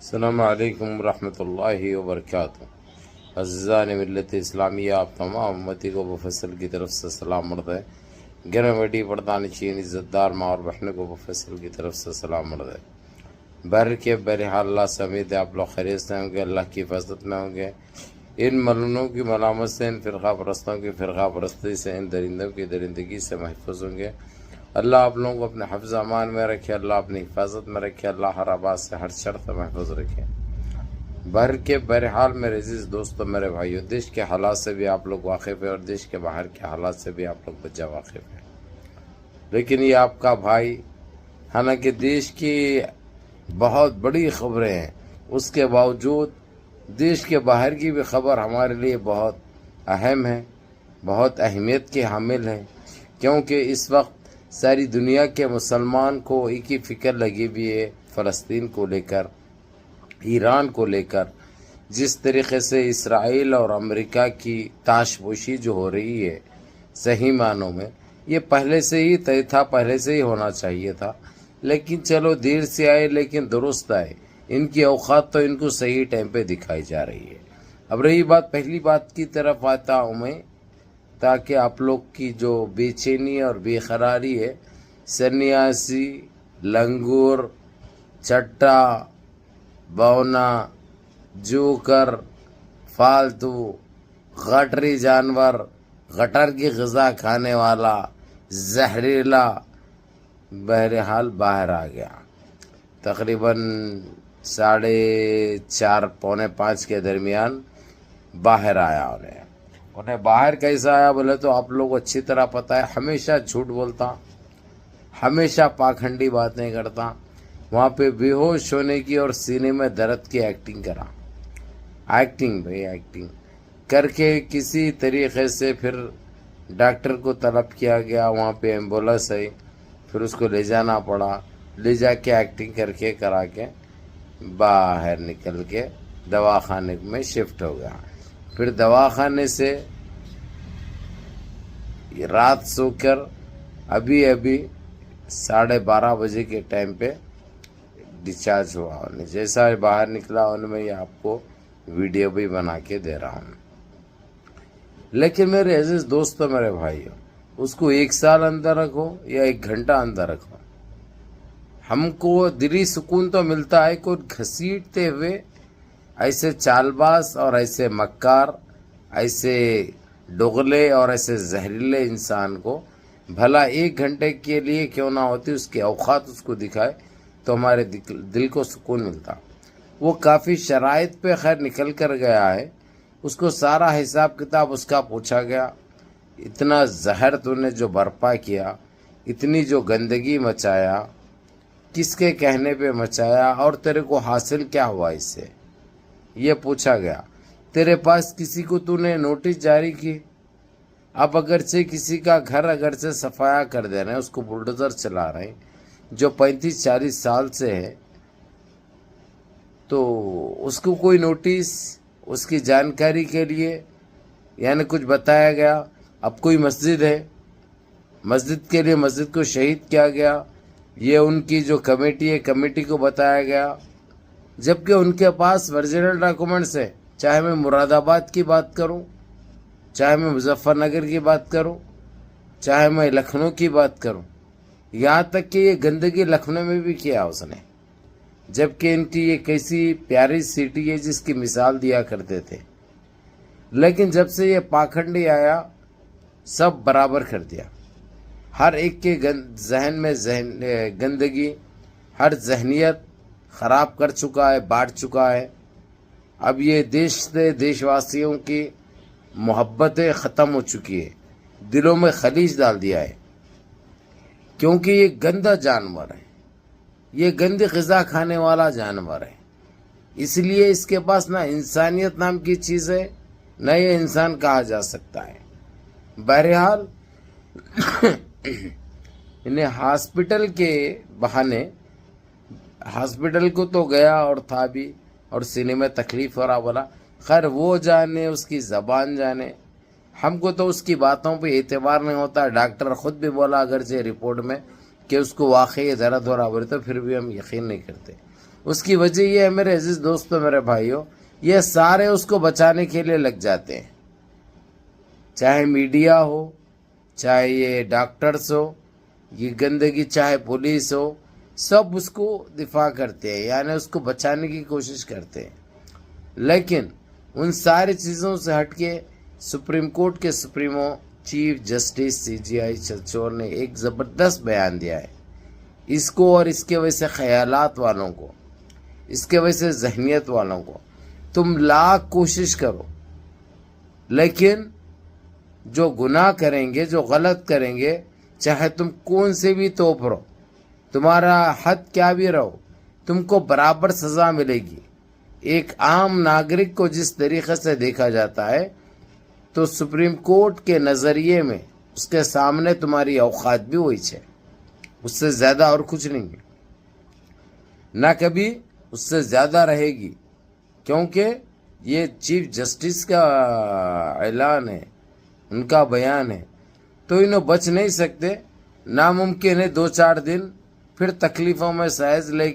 السلام علیکم ورحمۃ اللہ وبرکاتہ۔ عزیزان ملت اسلامیہ، آپ تمام امتی کو بفصل کی طرف سے سلام مرد ہے۔ گرم وڈی پردان چین عزت دار ماں اور بہنوں کو بفصل کی طرف سے سلام مرد ہے۔ بہرحال اللہ سے امید ہے آپ لوگ خیریت سے ہوں گے، اللہ کی حفاظت میں ہوں گے، ان ملونوں کی ملامت سے، ان فرقہ پرستوں کی فرقہ پرستی سے، ان درندوں کی درندگی سے محفوظ ہوں گے۔ اللہ آپ لوگوں کو اپنے حفظ امان میں رکھے، اللہ اپنی حفاظت میں رکھے، اللہ ہر آباد سے ہر شر سے محفوظ رکھے۔ بہرحال میرے عزیز دوستو، میرے بھائیو، دیش کے حالات سے بھی آپ لوگ واقف ہیں اور دیش کے باہر کے حالات سے بھی آپ لوگ بجا واقف ہیں، لیکن یہ آپ کا بھائی، حالانکہ دیش کی بہت بڑی خبریں ہیں، اس کے باوجود دیش کے باہر کی بھی خبر ہمارے لیے بہت اہم ہے، بہت اہمیت کے حامل ہے، کیونکہ اس وقت ساری دنیا کے مسلمان کو ایک ہی فکر لگی ہوئی ہے، فلسطین کو لے کر، ایران کو لے کر۔ جس طریقے سے اسرائیل اور امریکہ کی تاش پوشی جو ہو رہی ہے، صحیح معنوں میں یہ پہلے سے ہی طے تھا، پہلے سے ہی ہونا چاہیے تھا، لیکن چلو دیر سے آئے لیکن درست آئے۔ ان کی اوقات تو ان کو صحیح ٹائم پہ دکھائی جا رہی ہے۔ اب رہی بات پہلی بات کی طرف آتا ہوں میں، تاکہ آپ لوگ کی جو بے چینی اور بے قراری ہے، سنیاسی، لنگور، چٹا، بونا، جوکر، فالتو، غٹری جانور، غٹر کی غذا کھانے والا، زہریلا، بہرحال باہر آ گیا۔ تقریباً 4:30 پونے 5 کے درمیان باہر آیا انہیں باہر کیسا آیا بولے تو آپ لوگ اچھی طرح پتہ ہے، ہمیشہ جھوٹ بولتا، ہمیشہ پاکھنڈی باتیں کرتا، وہاں پہ بے ہوش ہونے کی اور سینے میں درد کی ایکٹنگ کرا، ایکٹنگ کر کے کسی طریقے سے پھر ڈاکٹر کو طلب کیا گیا، وہاں پہ ایمبولینس ہے، پھر اس کو لے جانا پڑا، لے جا کے ایکٹنگ کر کے کرا کے باہر نکل کے دواخانے میں شفٹ ہو گیا۔ پھر دواخانے سے رات سو کر ابھی 12:30 بجے کے ٹائم پہ ڈسچارج ہوا، جیسا باہر نکلا ان میں یہ آپ کو ویڈیو بھی بنا کے دے رہا ہوں۔ لیکن میرے عزیز دوستو، میرے بھائیو، اس کو 1 سال اندر رکھو یا 1 گھنٹہ اندر رکھو، ہم کو دلی سکون تو ملتا ہے کہ گھسیٹتے ہوئے ایسے چال باز اور ایسے مکار، ایسے ڈغلے اور ایسے زہریلے انسان کو بھلا 1 گھنٹے کے لیے کیوں نہ ہوتی اس کے اوقات اس کو دکھائے تو ہمارے دل کو سکون ملتا۔ وہ کافی شرائط پہ خیر نکل کر گیا ہے، اس کو سارا حساب کتاب اس کا پوچھا گیا، اتنا زہر تو نے جو برپا کیا، اتنی جو گندگی مچایا، کس کے کہنے پہ مچایا اور تیرے کو حاصل کیا ہوا اس سے، یہ پوچھا گیا۔ تیرے پاس کسی کو تو نے نوٹس جاری کی، اب اگرچہ کسی کا گھر اگرچہ صفایا کر دے رہے ہیں، اس کو بلڈوزر چلا رہے ہیں، جو 35-40 سال سے ہے، تو اس کو کوئی نوٹس اس کی جانکاری کے لیے یعنی کچھ بتایا گیا؟ اب کوئی مسجد ہے، مسجد کے لیے مسجد کو شہید کیا گیا، یہ ان کی جو کمیٹی ہے، کمیٹی کو بتایا گیا، جبکہ ان کے پاس ورجنل ڈاکومنٹس ہے۔ چاہے میں مراد آباد کی بات کروں، چاہے میں مظفر نگر کی بات کروں، چاہے میں لکھنؤ کی بات کروں، یہاں تک کہ یہ گندگی لکھنؤ میں بھی کیا اس نے، جبکہ ان کی یہ کیسی پیاری سٹی ہے جس کی مثال دیا کرتے تھے، لیکن جب سے یہ پاکھنڈی آیا سب برابر کر دیا، ہر ایک کے ذہن میں گندگی، ہر ذہنیت خراب کر چکا ہے، بانٹ چکا ہے۔ اب یہ دیش سے دیش واسیوں کی محبتیں ختم ہو چکی ہے، دلوں میں خلیج ڈال دیا ہے، کیونکہ یہ گندا جانور ہے، یہ گندی غذا کھانے والا جانور ہے، اس لیے اس کے پاس نہ انسانیت نام کی چیز ہے، نہ یہ انسان کہا جا سکتا ہے۔ بہرحال انہیں ہاسپٹل کے بہانے، ہاسپٹل کو تو گیا اور تھا بھی، اور سینے میں تکلیف ہو رہا، بولا خیر وہ جانے، اس کی زبان جانے، ہم کو تو اس کی باتوں پہ اعتبار نہیں ہوتا۔ ڈاکٹر خود بھی بولا اگرچہ رپورٹ میں کہ اس کو واقعی درد ہو رہا بولے، تو پھر بھی ہم یقین نہیں کرتے۔ اس کی وجہ یہ ہے میرے عزیز دوستوں میرے بھائیوں، یہ سارے اس کو بچانے کے لیے لگ جاتے ہیں، چاہے میڈیا ہو، چاہے یہ ڈاکٹرز ہو، یہ گندگی چاہے پولیس ہو، سب اس کو دفاع کرتے ہیں، یعنی اس کو بچانے کی کوشش کرتے ہیں۔ لیکن ان ساری چیزوں سے ہٹ کے سپریم کورٹ کے سپریمو چیف جسٹس CJI چندچوڑ نے ایک زبردست بیان دیا ہے، اس کو اور اس کے وجہ خیالات والوں کو، اس کے وجہ ذہنیت والوں کو، تم لاکھ کوشش کرو لیکن جو گناہ کریں گے، جو غلط کریں گے، چاہے تم کون سے بھی توپ رہو، تمہارا حد کیا بھی رہو، تم کو برابر سزا ملے گی۔ ایک عام ناگرک کو جس طریقے سے دیکھا جاتا ہے تو سپریم کورٹ کے نظریے میں اس کے سامنے تمہاری اوقات بھی وہی ہے، اس سے زیادہ اور کچھ نہیں ہے، نہ کبھی اس سے زیادہ رہے گی، کیونکہ یہ چیف جسٹس کا اعلان ہے، ان کا بیان ہے، تو انہوں بچ نہیں سکتے۔ ناممکن ہے 2-4 دن پھر تکلیفوں میں سانس لے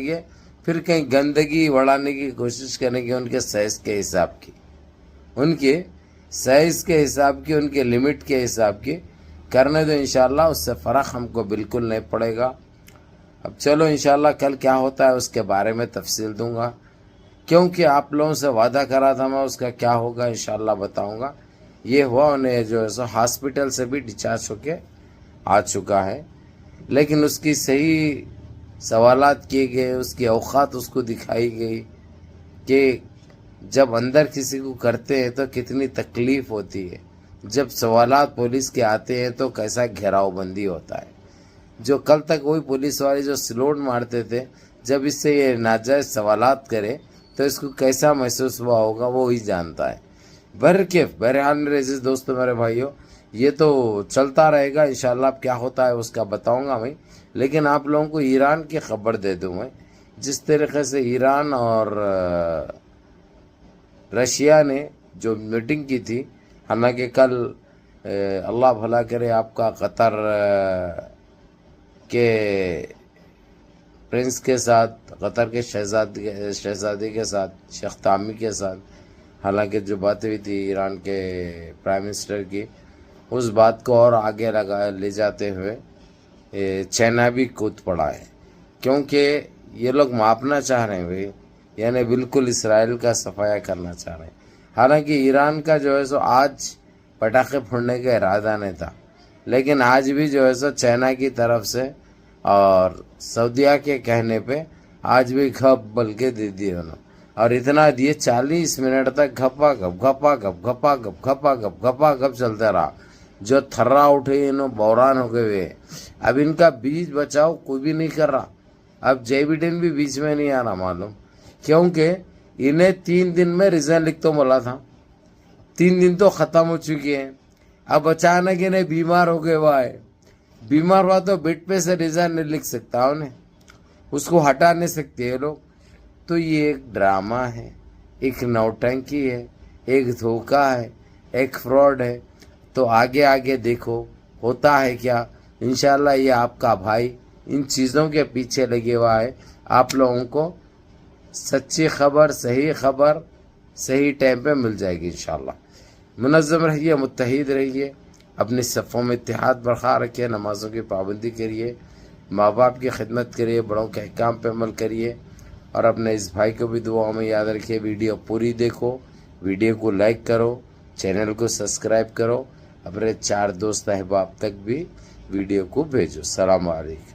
گے، پھر کہیں گندگی بڑھانے کی کوشش کریں گے ان کے سائز کے حساب کی، ان کے سائز کے حساب کی، ان کے لمٹ کے حساب کی کرنے دو، انشاءاللہ اس سے فرق ہم کو بالکل نہیں پڑے گا۔ اب چلو انشاءاللہ کل کیا ہوتا ہے اس کے بارے میں تفصیل دوں گا، کیونکہ آپ لوگوں سے وعدہ کرا تھا میں، اس کا کیا ہوگا انشاءاللہ بتاؤں گا۔ یہ ہوا، انہیں جو ہے سو ہاسپٹل سے بھی ڈسچارج ہو کے آ چکا ہے، لیکن اس کی صحیح سوالات کیے گئے، اس کی اوقات اس کو دکھائی گئی کہ جب اندر کسی کو کرتے ہیں تو کتنی تکلیف ہوتی ہے، جب سوالات پولیس کے آتے ہیں تو کیسا گھیراؤ بندی ہوتا ہے۔ جو کل تک وہی پولیس والے جو سلوٹ مارتے تھے، جب اس سے یہ ناجائز سوالات کرے تو اس کو کیسا محسوس ہوا ہوگا وہ ہی جانتا ہے۔ بہرحال میرے عزیز دوستو میرے بھائیوں، یہ تو چلتا رہے گا انشاءاللہ، اب کیا ہوتا ہے اس کا بتاؤں گا میں، لیکن آپ لوگوں کو ایران کی خبر دے دوں میں، جس طریقے سے ایران اور رشیا نے جو میٹنگ کی تھی، حالانکہ کل اللہ بھلا کرے آپ کا قطر کے پرنس کے ساتھ، قطر کے شہزادی کے ساتھ، شیخ تامی کے ساتھ، حالانکہ جو باتیں ہوئی تھی ایران کے پرائم منسٹر کی، اس بات کو اور آگے لے جاتے ہوئے چائنا بھی کود پڑا ہے، کیونکہ یہ لوگ ماپنا چاہ رہے ہیں بھائی، یعنی بالکل اسرائیل کا صفایا کرنا چاہ رہے ہیں۔ حالانکہ ایران کا جو ہے سو آج پٹاخے پھوڑنے کا ارادہ نہیں تھا، لیکن آج بھی جو ہے سو چائنا کی طرف سے اور سعودیہ کے کہنے پہ آج بھی گھپ بل کے دے دیے انہوں، اور اتنا دیے 40 منٹ تک گھپا گپ چلتا رہا، جو تھرا اٹھے انہوں بحران ہو گئے۔ اب ان کا بیچ بچاؤ کوئی بھی نہیں کر رہا، اب جے بائیڈن بھی بیچ میں نہیں آ رہا معلوم، کیونکہ انہیں 3 دن میں ریزائن لکھ تو بولا تھا، 3 دن تو ختم ہو چکی ہیں، اب اچانک انہیں بیمار ہو گئے، ہوا ہے بیمار ہوا تو بیڈ پہ سے ریزائن نہیں لکھ سکتا انہیں، اس کو ہٹا نہیں سکتے یہ لوگ۔ تو یہ ایک ڈرامہ ہے، ایک نوٹنکی ہے، ایک دھوکہ ہے، ایک فراڈ ہے۔ تو آگے دیکھو ہوتا ہے کیا۔ انشاءاللہ یہ آپ کا بھائی ان چیزوں کے پیچھے لگے ہوا ہے، آپ لوگوں کو سچی خبر، صحیح ٹائم پہ مل جائے گی انشاءاللہ۔ منظم رہیے، متحد رہیے، اپنی صفوں میں اتحاد برقرار رکھیے، نمازوں کی پابندی کریے، ماں باپ کی خدمت کریے، بڑوں کے احکام پہ عمل کریے، اور اپنے اس بھائی کو بھی دعاؤں میں یاد رکھیے۔ ویڈیو پوری دیکھو، ویڈیو کو لائک کرو، چینل کو سبسکرائب کرو، اپنے 4 دوست احباب تک بھی ویڈیو کو بھیجو۔ السلام علیکم۔